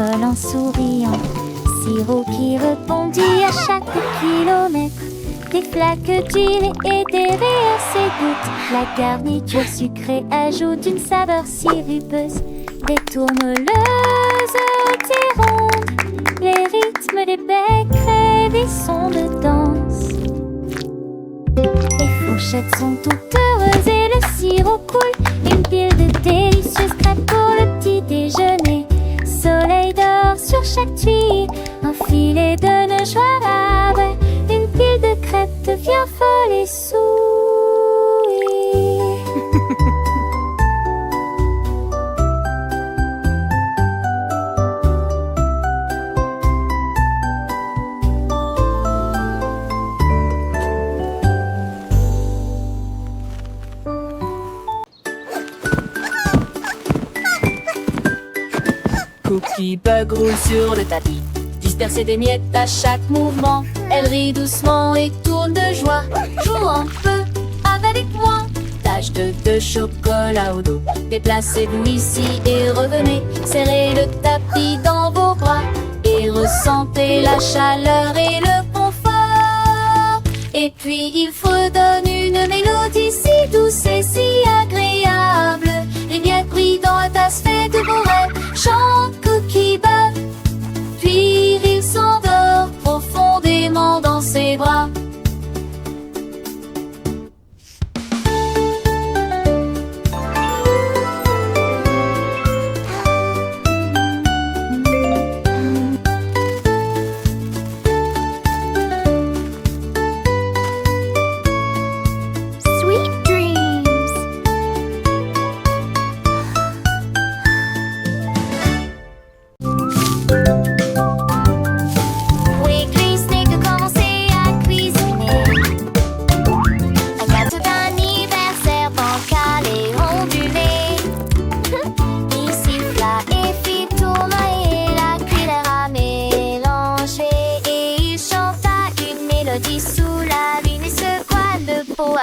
parole en souriant. Sirop qui rebondit à chaque kilomètre. Des flaques d'huile et des rires s'égouttent. La garniture sucrée ajoute une saveur sirupeuse. Des tourneleuses, des rondes, les rythmes des becs créent des sons de danse. Les fourchettes sont toutes heureuses et le sirop coule. Une pile de délicieuses crêpes pour le petit déjeuner. Soleil dort sur chaque tuile, un filet de nœuds joignable. Une pile de crêpes devient folle et sourit. Cookie Bug roule sur le tapis, disperser des miettes à chaque mouvement. Elle rit doucement et tourne de joie. Joue un peu avec moi. Tache de chocolat au dos. Déplacez-vous ici et revenez. Serrez le tapis dans vos bras et ressentez la chaleur et le confort. Et puis il fredonne une mélodie si douce et si agréable. Les miettes brillent dans la tasse, fait de beaux rêves. Chante Cookie Bug, puis il s'endort profondément dans ses bras.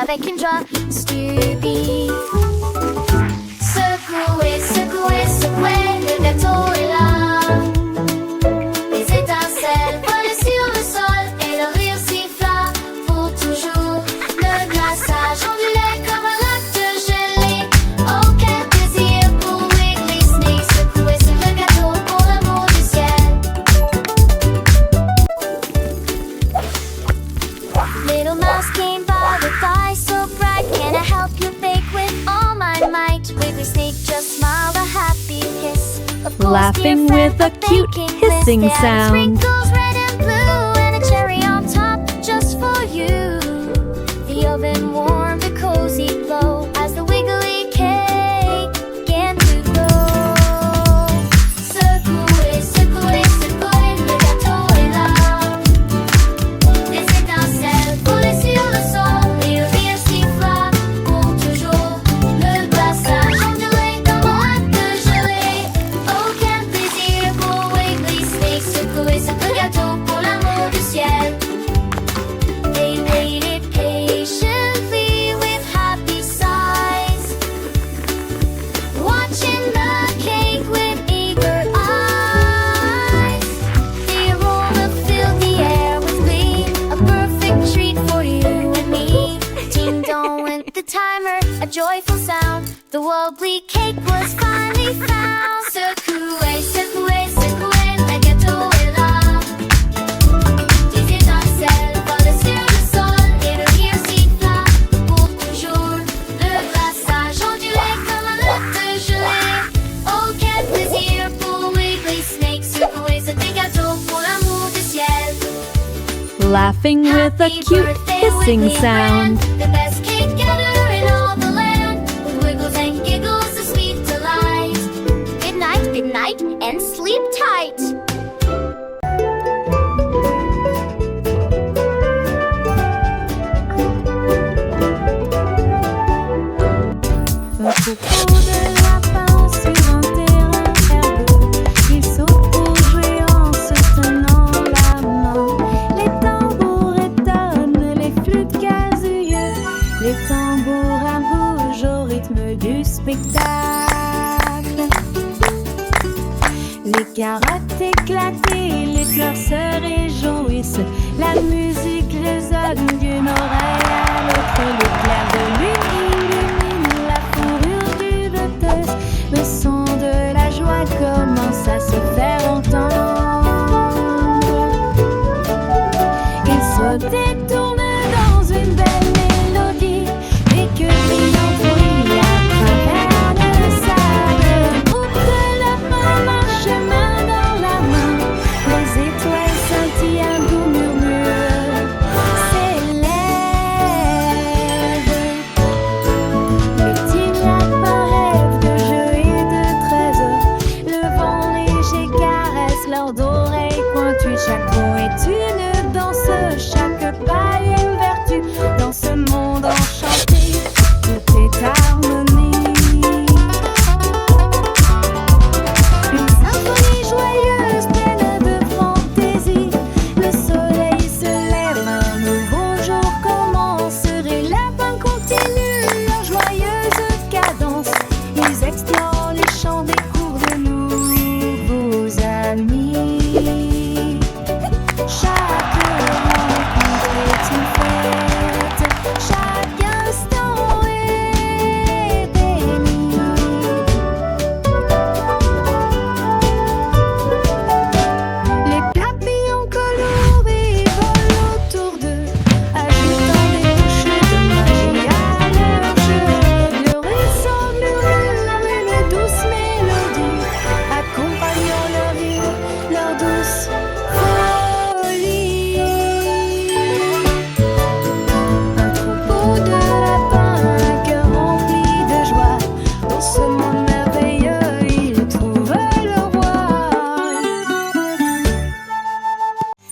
Avec une joie stupide. Secouez, secouez, secouez, le gâteau est là. Les étincelles volent sur le sol et le rire siffla pour toujours. Le glaçage ondulait comme un lac de gelée. Oh, quel plaisir pour Wiggly Snake. Secouez ce gâteau pour l'amour du ciel. Little mouse came by with eyes so bright. Can I help you bake with all my might? Wiggly Snake just smiled a happy kiss. Of course, Laughing dear friend, with a but cute baking hissing bliss. There are sound. sprinkles red and blue and a cherry on top just for you. The oven warmed a cozy glow as the wiggly cake began to glow. Secouez, secouez, secouez, le gâteau est là. Les étincelles volaient sur le sol et le rire siffla pour toujours. Le glaçage ondulait comme un lac de gelée. Oh, quel plaisir pour Wiggly Snake. Secouer ce gâteau pour l'amour du ciel. They waited patiently with happy sighs, watching the cake with eager eyes. The aroma filled the air with glee, a perfect treat for you and me. Ding dong went the timer, a joyful sound. The wobbly cake was finally found. Secouez, secouez, secouez, le gâteau est là. Des étincelles volent sur le sol et le rire siffla pour toujours. Le glaçage ondulait comme un lac de gelée. Oh, quel plaisir pour Wiggly Snake. Secouez ce gâteau pour l'amour du ciel. Laughing with a Happy cute birthday, hissing Wiggly sound. Friend, the best cake getter in all the land. With wiggles and giggles, a sweet delight. Good night, and sleep tight. Un troupeau de lapins sur un terrain herbeux. Ils sautent pour jouer en se tenant la main. Les tambours étonnent, les flûtes casouilleux. carottes éclatées, les fleurs se réjouissent. La musique résonne d'une oreille à l'autre. L'éclair de lune illumine la fourrure du docteur. Le son de la joie commence à se faire entendre. Il se détourne dans une belle mélodie et que brillant bruit à travers le sable. Groupe de la main marche main dans la main. Les étoiles scintillent, un doux murmure s'élève. Les petits lapins rêvent de jeux et de trésors. Le vent léger caresse leurs oreilles pointues. Chaque mot est une danse, chaque pas une vertu. Dans ce monde enchanté, tout est harmonie. Une symphonie joyeuse, pleine de fantaisie. Le soleil se lève, un nouveau jour commence. Les lapins continuent leur joyeuse cadence. Ils explorent les champs, découvrent de nouveaux amis. Chaque rencontre est une fête, chaque instant est béni. Les papillons colorés volent autour d'eux, ajoutant des touches de magie à leur jeu. Le ruisseau murmure une douce mélodie, accompagnant leur rire, leur douce folie. Un troupeau de lapins, un cœur rempli de joie. Dans ce monde merveilleux, ils trouvent leur voie.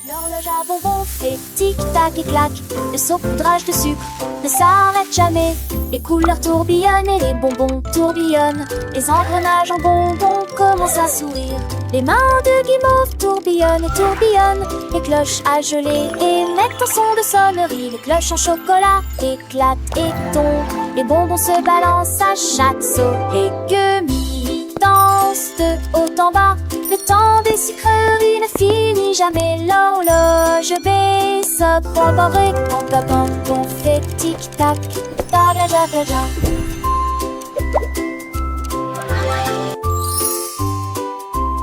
L'horloge à bonbons fait tic-tac et clac. Le saupoudrage de sucre ne s'arrête jamais. Les couleurs tourbillonnent et les bonbons tourbillonnent. Les engrenages en bonbons commencent à sourire. Les mains de guimauve tourbillonnent et tourbillonnent. Les cloches à geler émettent un son de sonnerie. Les cloches en chocolat éclatent et tombent. Les bonbons se balancent à chaque saut. Les gummies dansent de haut en bas. Le temps des sucreries ne finit jamais. L'horloge baisse, embarrée en tapant. On fait tic-tac, ta-la-ja-ta-ja.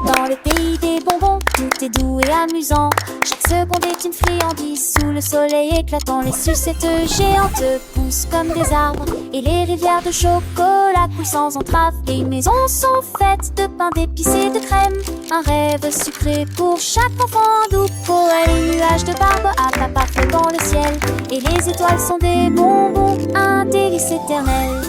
Dans le pays des bonbons, tout est doux et amusant. Chaque seconde est une friandise sous le soleil éclatant. Les sucettes géantes poussent comme des arbres et les rivières de chocolat coulent sans entrave. Les maisons sont faites de pain d'épices et de crème. Un rêve sucré pour chaque enfant doux. Pour les nuages de barbe à papa flottent dans le ciel. Et les étoiles sont des bonbons, un délice éternel.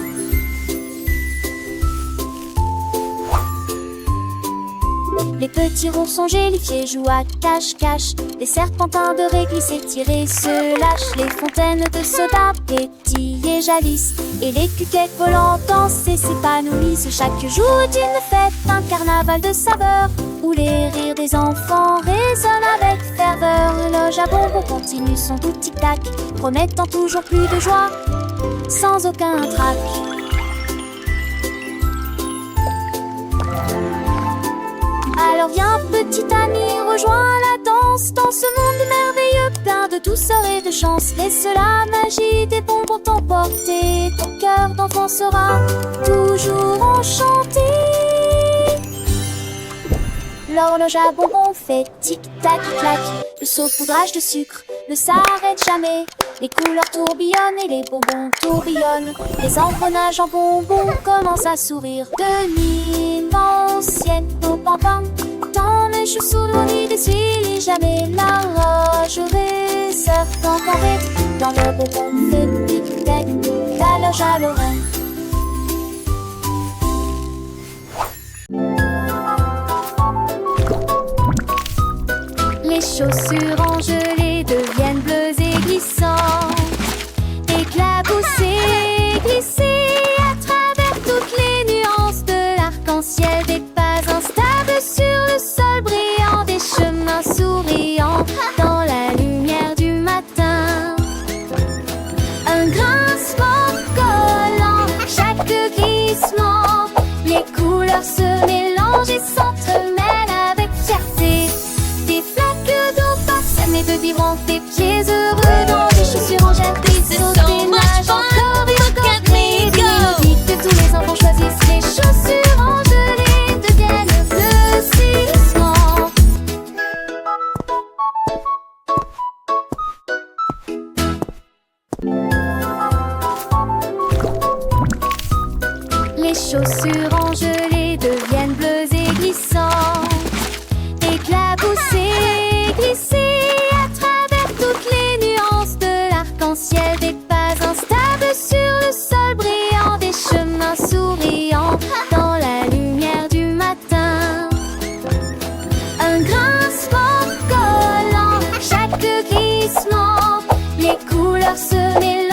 Les petits oursons gélifiés jouent à cache-cache. Les serpentins de réglisse étirés se lâchent. Les fontaines de soda pétillent et jaillissent. Et les cuquettes volantes dansent et s'épanouissent. Chaque jour est une fête, un carnaval de saveurs, où les rires des enfants résonnent avec ferveur. L'horloge à bonbons continue son doux tic-tac, promettant toujours plus de joie, sans aucun trac. Alors viens petit ami, rejoins la danse. Dans ce monde merveilleux, plein de douceur et de chance. Laisse la magie des bonbons t'emporter. Ton cœur d'enfant sera toujours enchanté. L'horloge à bonbons fait tic-tac-clac. Le saupoudrage de sucre ne s'arrête jamais. Les couleurs tourbillonnent et les bonbons tourbillonnent. Les engrenages en bonbons commencent à sourire. De l'immense nos pampins dans mes chaussures lourdes d'essuie jamais. La roche réserve temporée dans le bonbon fait tic-tac. L'horloge à l'oreille. Les chaussures engelées deviennent bleues et glissantes. Éclaboussées, glissées à travers toutes les nuances de l'arc-en-ciel. Des pas instables sur le sol brillant, des chemins souriants dans la lumière du matin. Un grincement collant, chaque glissement. Les couleurs se mélangent et s'entremêlent avec couleurs se mélangent.